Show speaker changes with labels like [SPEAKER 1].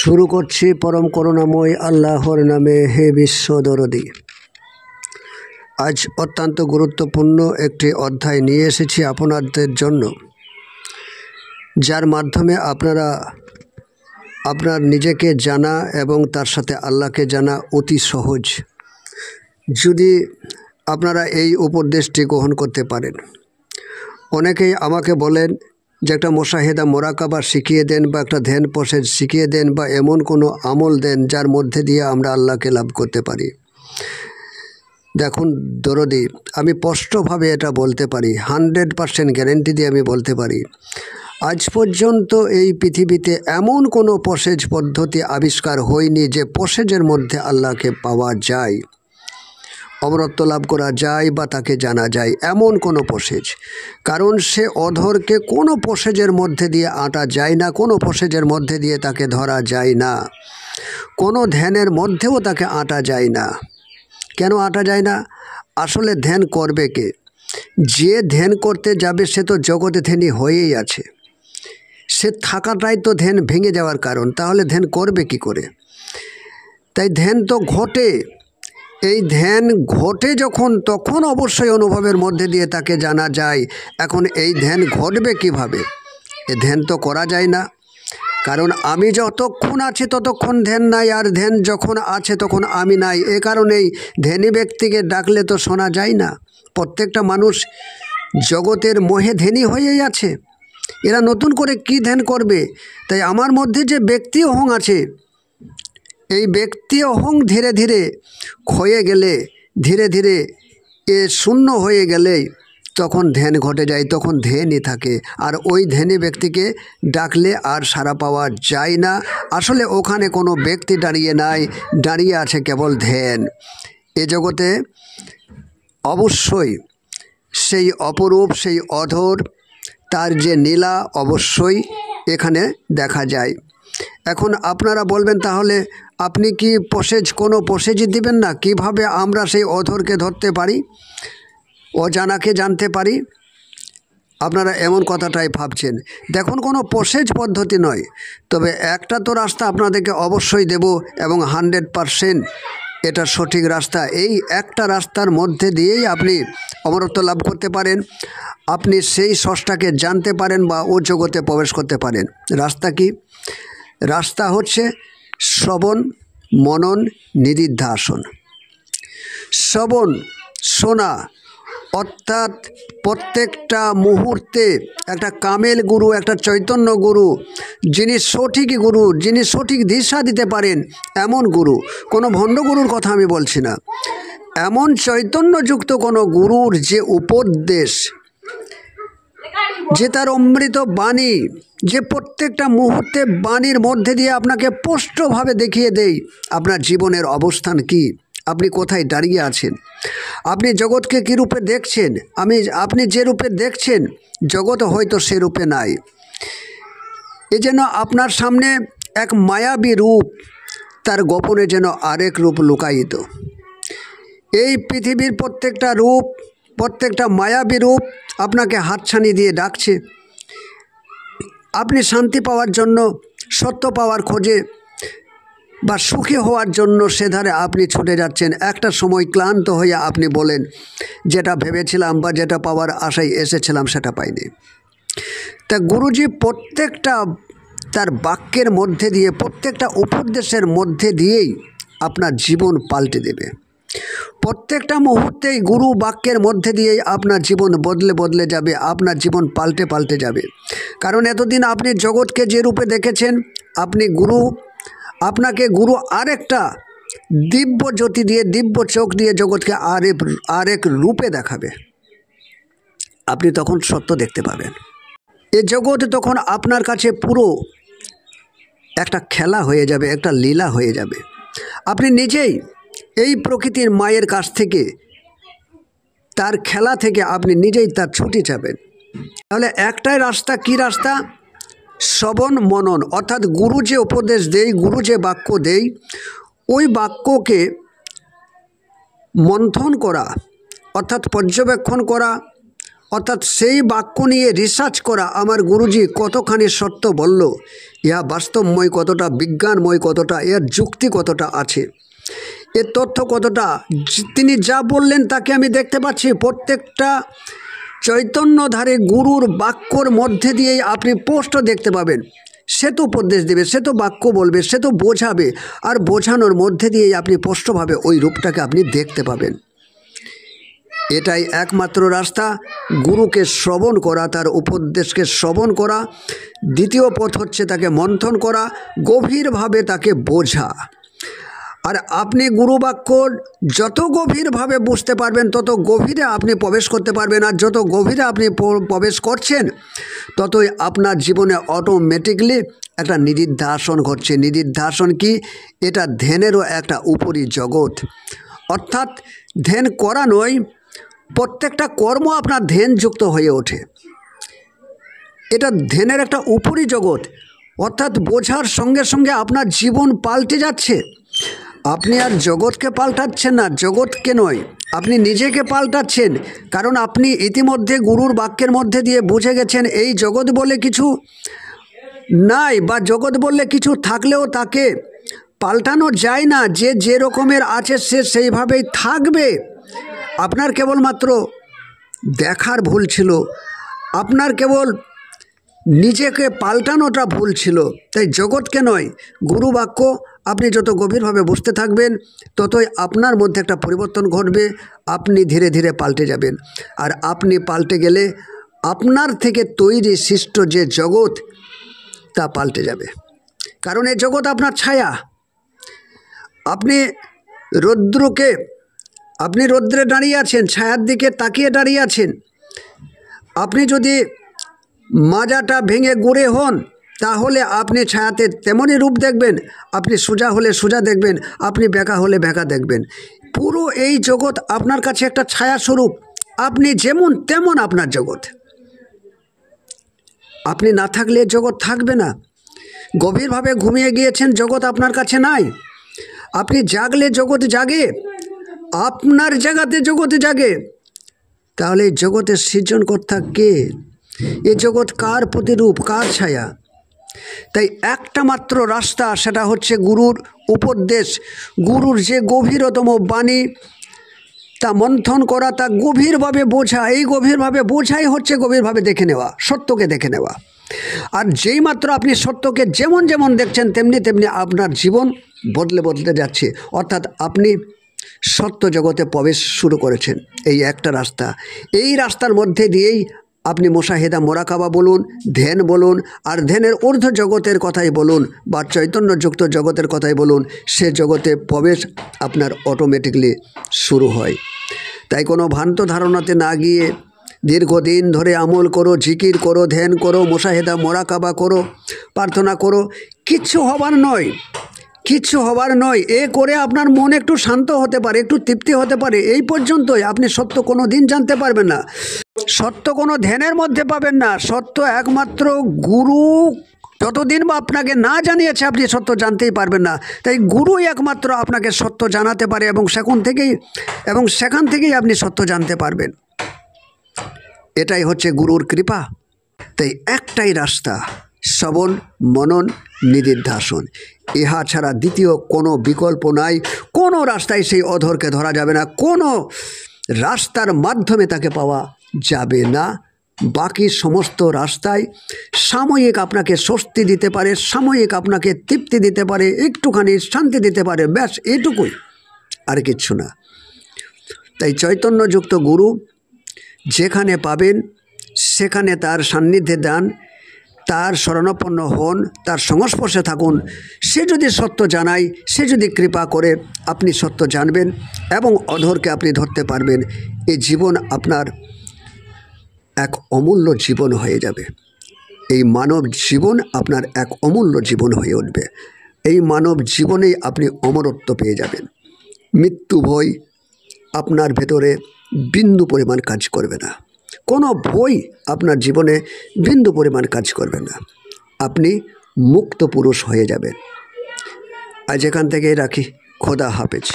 [SPEAKER 1] শুরু করছি পরম করুণাময় আল্লাহর নামে। হে বিশ্ব দরদি, আজ অত্যন্ত গুরুত্বপূর্ণ একটি অধ্যায় নিয়ে এসেছি আপনাদের জন্য, যার মাধ্যমে আপনারা আপনার নিজেকে জানা এবং তার সাথে আল্লাহকে জানা অতি সহজ, যদি আপনারা এই উপদেশটি গ্রহণ করতে পারেন। অনেকেই আমাকে বলেন যে একটা মুশাহিদা মোরাকাবা শিখিয়ে দেন, বা একটা ধ্যান প্রসেস শিখিয়ে দেন, বা এমন কোনো আমল দেন যার মধ্যে দিয়ে আমরা আল্লাহকে লাভ করতে পারি। দেখুন দরদি, আমি স্পষ্টভাবে এটা বলতে পারি, 100% গ্যারেন্টি দিয়ে আমি বলতে পারি, আজ পর্যন্ত এই পৃথিবীতে এমন কোনো প্রসেস পদ্ধতি আবিষ্কার হয়নি যে প্রসেসের মধ্যে আল্লাহকে পাওয়া যায়, অমরত্ব লাভ করা যায় বা তাকে জানা যায়, এমন কোনো প্রসেস। কারণ সে অধরকে কোনো প্রসেসের মধ্যে দিয়ে আঁটা যায় না, কোনো প্রসেসের মধ্যে দিয়ে তাকে ধরা যায় না, কোনো ধ্যানের মধ্যেও তাকে আঁটা যায় না। কেন আঁটা যায় না? আসলে ধ্যান করবে কে? যে ধ্যান করতে যাবে সে তো জগতে ধ্যানী হয়েই আছে, সে থাকাটাই তো ধ্যান ভেঙে যাওয়ার কারণ। তাহলে ধ্যান করবে কি করে? তাই ধ্যান তো ঘটে, এই ধ্যান ঘটে যখন, তখন অবশ্যই অনুভবের মধ্যে দিয়ে তাকে জানা যায়। এখন এই ধ্যান ঘটবে কিভাবে? এ ধ্যান তো করা যায় না, কারণ আমি যতক্ষণ আছি ততক্ষণ ধ্যান নাই, আর ধ্যান যখন আছে তখন আমি নাই। এ কারণেই ধ্যানী ব্যক্তিকে ডাকলে তো শোনা যায় না। প্রত্যেকটা মানুষ জগতের মোহে ধ্যানী হয়েই আছে, এরা নতুন করে কি ধ্যান করবে? তাই আমার মধ্যে যে ব্যক্তি অহং আছে, এই ব্যক্তি অহং ধীরে ধীরে ক্ষয়ে গেলে, ধীরে ধীরে এ শূন্য হয়ে গেলে তখন ধ্যান ঘটে যায়, তখন ধ্যানই থাকে। আর ওই ধ্যানী ব্যক্তিকে ডাকলে আর সাড়া পাওয়া যায় না। আসলে ওখানে কোনো ব্যক্তি দাঁড়িয়ে নাই, দাঁড়িয়ে আছে কেবল ধ্যান। এ জগতে অবশ্যই সেই অপরূপ, সেই অধর, তার যে নীলা অবশ্যই এখানে দেখা যায়। এখন আপনারা বলবেন, তাহলে আপনি কি কোনো প্রসেসই দিবেন না? কিভাবে আমরা সেই অধরকে ধরতে পারি, অজানাকে জানতে পারি? আপনারা এমন কথাটাই ভাবছেন। দেখুন, কোনো প্রসেস পদ্ধতি নয়, তবে একটা তো রাস্তা আপনাদেরকে অবশ্যই দেব, এবং 100% এটা সঠিক রাস্তা। এই একটা রাস্তার মধ্যে দিয়েই আপনি অমরত্ব লাভ করতে পারেন, আপনি সেই স্রষ্টাকে জানতে পারেন বা ও জগতে প্রবেশ করতে পারেন। রাস্তা কি? রাস্তা হচ্ছে শ্রবণ, মনন, নিদিধ্যাসন। শ্রবণ, শোনা, অর্থাৎ প্রত্যেকটা মুহূর্তে একটা কামেল গুরু, একটা চৈতন্য গুরু, যিনি সঠিক গুরু, যিনি সঠিক দিশা দিতে পারেন, এমন গুরু। কোনো ভণ্ড গুরুর কথা আমি বলছি না, এমন চৈতন্যযুক্ত কোনো গুরুর যে উপদেশ, যে তার অমৃত বাণী, যে প্রত্যেকটা মুহূর্তে বাণীর মধ্যে দিয়ে আপনাকে স্পষ্টভাবে দেখিয়ে দেয় আপনার জীবনের অবস্থান কি, আপনি কোথায় দাঁড়িয়ে আছেন, আপনি জগৎকে কী রূপে দেখছেন। আপনি যে রূপে দেখছেন জগৎ হয়তো সে রূপে নাই। এ যেন আপনার সামনে এক মায়াবী রূপ, তার গোপনে যেন আরেক রূপ লুকায়িত। এই পৃথিবীর প্রত্যেকটা রূপ, প্রত্যেকটা মায়াবী রূপ আপনাকে হাতছানি দিয়ে ডাকছে। আপনি শান্তি পাওয়ার জন্য, সত্য পাওয়ার খোঁজে বা সুখী হওয়ার জন্য সেধারে আপনি ছুটে যাচ্ছেন। একটা সময় ক্লান্ত হয়ে আপনি বলেন, যেটা ভেবেছিলাম বা যেটা পাওয়ার আশায় এসেছিলাম সেটা পাইনি। তা গুরুজি প্রত্যেকটা তার বাক্যের মধ্যে দিয়ে, প্রত্যেকটা উপদেশের মধ্যে দিয়েই আপনার জীবন পাল্টে দেবে। প্রত্যেকটা মুহূর্তেই গুরু বাক্যের মধ্যে দিয়েই আপনার জীবন বদলে বদলে যাবে, আপনার জীবন পাল্টে পাল্টে যাবে। কারণ এতদিন আপনি জগৎকে যে রূপে দেখেছেন, আপনাকে গুরু আরেকটা দিব্য জ্যোতি দিয়ে, দিব্য চোখ দিয়ে জগৎকে আরেক রূপে দেখাবে। আপনি তখন সত্য দেখতে পাবেন। এ জগৎ তখন আপনার কাছে পুরো একটা খেলা হয়ে যাবে, একটা লীলা হয়ে যাবে। আপনি নিজেই এই প্রকৃতির মায়ের কাছ থেকে, তার খেলা থেকে আপনি নিজেই তার ছুটে যাবেন। তাহলে একটাই রাস্তা, কি রাস্তা? শ্রবণ, মনন, অর্থাৎ গুরু যে উপদেশ দেয়, গুরু যে বাক্য দেয়, ওই বাক্যকে মন্থন করা, অর্থাৎ পর্যবেক্ষণ করা, অর্থাৎ সেই বাক্য নিয়ে রিসার্চ করা, আমার গুরুজি কতখানি সত্য বলল, ইহা বাস্তবময় কতটা, বিজ্ঞানময় কতটা, এর যুক্তি কতটা আছে, এর তথ্য কতটা, তিনি যা বললেন তাকে আমি দেখতে পাচ্ছি। প্রত্যেকটা চৈতন্যধারী গুরুর বাক্যর মধ্যে দিয়েই আপনি স্পষ্ট দেখতে পাবেন। সে তো উপদেশ দেবে, সে তো বাক্য বলবে, সে তো বোঝাবে, আর বোঝানোর মধ্যে দিয়েই আপনি স্পষ্টভাবে ওই রূপটাকে আপনি দেখতে পাবেন। এটাই একমাত্র রাস্তা, গুরুকে শ্রবণ করা, তার উপদেশকে শ্রবণ করা। দ্বিতীয় পথ হচ্ছে তাকে মন্থন করা, গভীরভাবে তাকে বোঝা। আর আপনি গুরুবাক্য যত গভীরভাবে বুঝতে পারবেন তত গভীরে আপনি প্রবেশ করতে পারবেন। আর যত গভীরে আপনি প্রবেশ করছেন ততই আপনার জীবনে অটোমেটিকলি একটা নিদিধ্যাসন ঘটছে। নিদিধ্যাসন কি? এটা ধ্যানেরও একটা উপরি জগৎ। অর্থাৎ ধ্যান করা নয়, প্রত্যেকটা কর্ম আপনার ধ্যানযুক্ত হয়ে ওঠে। এটা ধ্যানের একটা উপরি জগৎ। অর্থাৎ বোঝার সঙ্গে সঙ্গে আপনার জীবন পাল্টে যাচ্ছে। আপনি আর জগৎকে পাল্টাচ্ছেন না, জগৎকে নয়, আপনি নিজেকে পাল্টাচ্ছেন। কারণ আপনি ইতিমধ্যে গুরুর বাক্যের মধ্যে দিয়ে বুঝে গেছেন এই জগৎ বলে কিছু নাই, বা জগৎ বললে কিছু থাকলেও তাকে পাল্টানো যায় না। যে যে রকমের আছে সে সেইভাবেই থাকবে। আপনার কেবলমাত্র দেখার ভুল ছিল, আপনার কেবল নিজেকে পাল্টানোটা ভুল ছিল। তাই জগৎকে নয়, গুরু বাক্য আপনি যত গভীরভাবে বুঝতে থাকবেন ততই আপনার মধ্যে একটা পরিবর্তন ঘটবে। আপনি ধীরে ধীরে পাল্টে যাবেন। আর আপনি পাল্টে গেলে আপনার থেকে তৈরি সৃষ্ট যে জগৎ তা পাল্টে যাবে। কারণ এই জগৎ আপনার ছায়া। আপনি রৌদ্রে দাঁড়িয়ে আছেন, ছায়ার দিকে তাকিয়ে দাঁড়িয়ে আছেন। আপনি যদি মাজাটা ভেঙে গুঁড়ে হন তাহলে আপনি ছায়াতে তেমনই রূপ দেখবেন, আপনি সোজা হলে সোজা দেখবেন, আপনি বেঁকা হলে বেঁকা দেখবেন। পুরো এই জগৎ আপনার কাছে একটা ছায়া স্বরূপ। আপনি যেমন তেমন আপনার জগৎ। আপনি না থাকলে জগৎ থাকবে না। গভীরভাবে ঘুমিয়ে গিয়েছেন, জগৎ আপনার কাছে নাই। আপনি জাগলে জগৎ জাগে, আপনার জায়গাতে জগৎ জাগে। তাহলে এই জগতের সৃজনকর্তা কে? এই জগৎ কার প্রতিরূপ, কার ছায়া? তাই একটা মাত্র রাস্তা, সেটা হচ্ছে গুরুর উপদেশ, গুরুর যে গভীরতম বাণী তা মন্থন করা, তা গভীরভাবে বোঝা। এই গভীরভাবে বোঝাই হচ্ছে গভীরভাবে দেখে নেওয়া, সত্যকে দেখে নেওয়া। আর যেই মাত্র আপনি সত্যকে যেমন যেমন দেখছেন তেমনি তেমনি আপনার জীবন বদলে বদলে যাচ্ছে। অর্থাৎ আপনি সত্য জগতে প্রবেশ শুরু করেছেন। এই একটা রাস্তা, এই রাস্তার মধ্যে দিয়েই আপনি মুশাহিদা মোরাকাবা বলুন, ধ্যান বলুন, আর ধ্যানের ঊর্ধ্ব জগতের কথাই বলুন, বা চৈতন্যযুক্ত জগতের কথাই বলুন, সে জগতে প্রবেশ আপনার অটোমেটিকলি শুরু হয়। তাই কোনো ভ্রান্ত ধারণাতে না গিয়ে দীর্ঘদিন ধরে আমল করো, জিকির করো, ধ্যান করো, মুশাহিদা মোরাকাবা করো, প্রার্থনা করো। কিচ্ছু হবার নয়, কিচ্ছু হবার নয়। এ করে আপনার মন একটু শান্ত হতে পারে, একটু তৃপ্তি হতে পারে, এই পর্যন্তই। আপনি সত্য কোনো দিন জানতে পারবেন না, সত্য কোনো ধ্যানের মধ্যে পাবেন না। সত্য একমাত্র গুরু যতদিন বা আপনাকে না জানিয়েছে আপনি সত্য জানতেই পারবেন না। তাই গুরুই একমাত্র আপনাকে সত্য জানাতে পারে, এবং সেখান থেকেই আপনি সত্য জানতে পারবেন। এটাই হচ্ছে গুরুর কৃপা। তাই একটাই রাস্তা, শ্রবণ, মনন, নিদিধ্যাসন। ইহা ছাড়া দ্বিতীয় কোনো বিকল্প নাই। কোনো রাস্তায় সেই অধরকে ধরা যাবে না, কোনো রাস্তার মাধ্যমে তাকে পাওয়া যাবে না। বাকি সমস্ত রাস্তায় সাময়িক আপনাকে স্বস্তি দিতে পারে, সাময়িক আপনাকে তৃপ্তি দিতে পারে, একটুখানি শান্তি দিতে পারে, ব্যাস এটুকুই, আর কিচ্ছু না। তাই চৈতন্যযুক্ত গুরু যেখানে পাবেন সেখানে তার সান্নিধ্যে দান, তার শরণাপন্ন হন, তার সংস্পর্শে থাকুন। সে যদি সত্য জানায়, সে যদি কৃপা করে, আপনি সত্য জানবেন এবং অধরকে আপনি ধরতে পারবেন। এই জীবন আপনার এক অমূল্য জীবন হয়ে যাবে। এই মানব জীবন আপনার এক অমূল্য জীবন হয়ে উঠবে। এই মানব জীবনেই আপনি অমরত্ব পেয়ে যাবেন। মৃত্যু ভয় আপনার ভেতরে বিন্দু পরিমাণ কাজ করবে না। কোনো ভয় আপনার জীবনে বিন্দু পরিমাণ কাজ করবে না। আপনি মুক্ত পুরুষ হয়ে যাবেন। আজ এখান থেকেই রাখি। খোদা হাফেজ।